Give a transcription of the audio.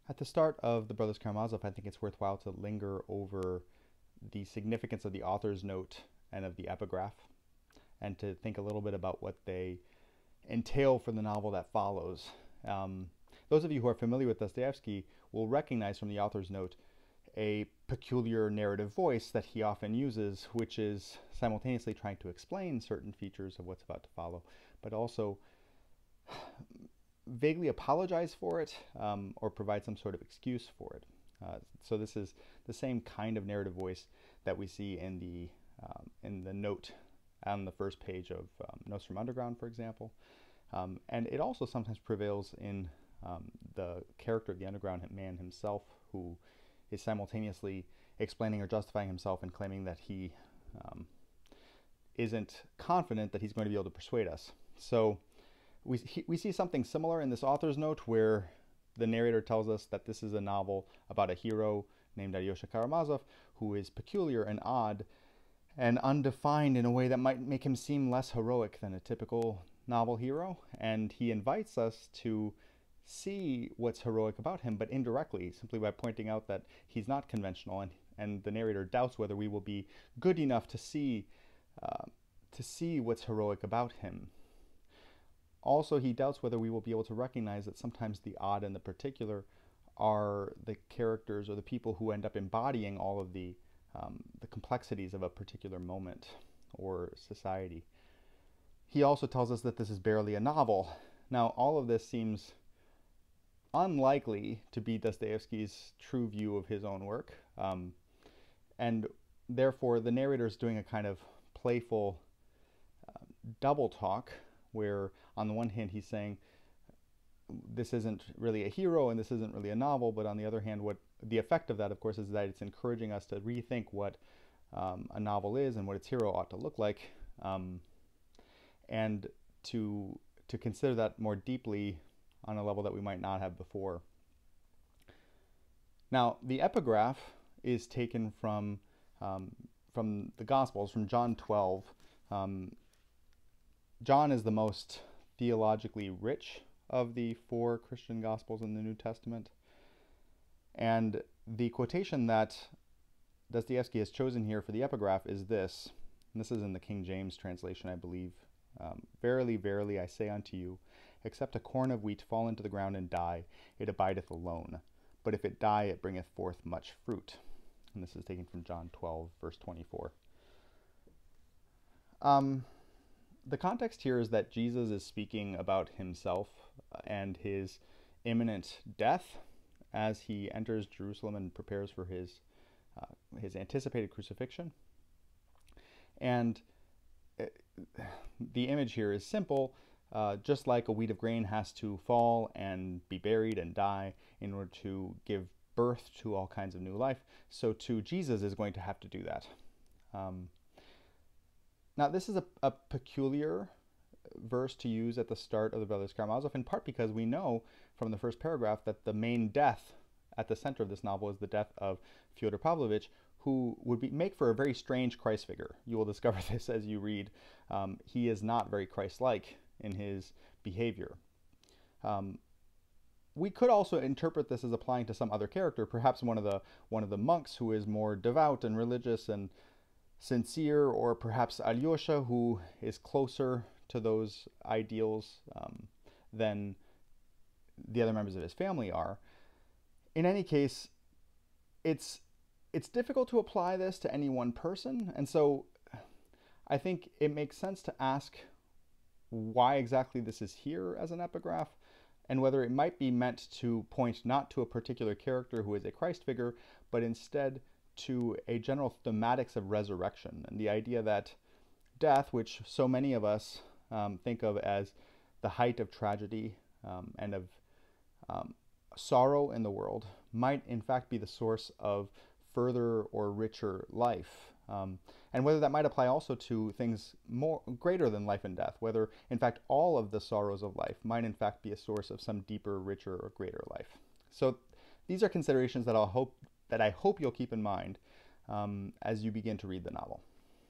At the start of the Brothers Karamazov, I think it's worthwhile to linger over the significance of the author's note and of the epigraph, and to think a little bit about what they entail for the novel that follows. Those of you who are familiar with Dostoevsky will recognize from the author's note a peculiar narrative voice that he often uses, which is simultaneously trying to explain certain features of what's about to follow, but also vaguely apologize for it, or provide some sort of excuse for it. So this is the same kind of narrative voice that we see in the note on the first page of Nostrum Underground, for example. And it also sometimes prevails in the character of the underground man himself, who is simultaneously explaining or justifying himself and claiming that he isn't confident that he's going to be able to persuade us. So we see something similar in this author's note, where the narrator tells us that this is a novel about a hero named Alyosha Karamazov, who is peculiar and odd and undefined in a way that might make him seem less heroic than a typical novel hero. And he invites us to see what's heroic about him, but indirectly, simply by pointing out that he's not conventional, and the narrator doubts whether we will be good enough to see what's heroic about him. Also, he doubts whether we will be able to recognize that sometimes the odd and the particular are the characters or the people who end up embodying all of the complexities of a particular moment or society. He also tells us that this is barely a novel. Now, all of this seems unlikely to be Dostoevsky's true view of his own work, and therefore the narrator is doing a kind of playful double talk, where on the one hand he's saying this isn't really a hero and this isn't really a novel, but on the other hand, what the effect of that, of course, is that it's encouraging us to rethink what a novel is and what its hero ought to look like, and to consider that more deeply on a level that we might not have before. Now, the epigraph is taken from the Gospels, from John 12. John is the most theologically rich of the four Christian Gospels in the New Testament. And the quotation that Dostoevsky has chosen here for the epigraph is this, and this is in the King James translation, I believe. Verily, verily, I say unto you, except a corn of wheat fall into the ground and die, it abideth alone. But if it die, it bringeth forth much fruit. And this is taken from John 12, verse 24. The context here is that Jesus is speaking about himself and his imminent death as he enters Jerusalem and prepares for his anticipated crucifixion. And the image here is simple. Just like a wheat of grain has to fall and be buried and die in order to give birth to all kinds of new life, so too Jesus is going to have to do that. Now, this is a peculiar verse to use at the start of the Brothers Karamazov, in part because we know from the first paragraph that the main death at the center of this novel is the death of Fyodor Pavlovich, who would make for a very strange Christ figure. You will discover this as you read. He is not very Christ-like in his behavior. We could also interpret this as applying to some other character, perhaps one of the monks who is more devout and religious and sincere, or perhaps Alyosha, who is closer to those ideals than the other members of his family are. In any case, it's difficult to apply this to any one person, and so I think it makes sense to ask why exactly this is here as an epigraph, and whether it might be meant to point not to a particular character who is a Christ figure, but instead to a general thematics of resurrection, and the idea that death, which so many of us think of as the height of tragedy and of sorrow in the world, might in fact be the source of further or richer life. And whether that might apply also to things more greater than life and death, whether in fact all of the sorrows of life might in fact be a source of some deeper, richer, or greater life. So these are considerations that I hope you'll keep in mind as you begin to read the novel.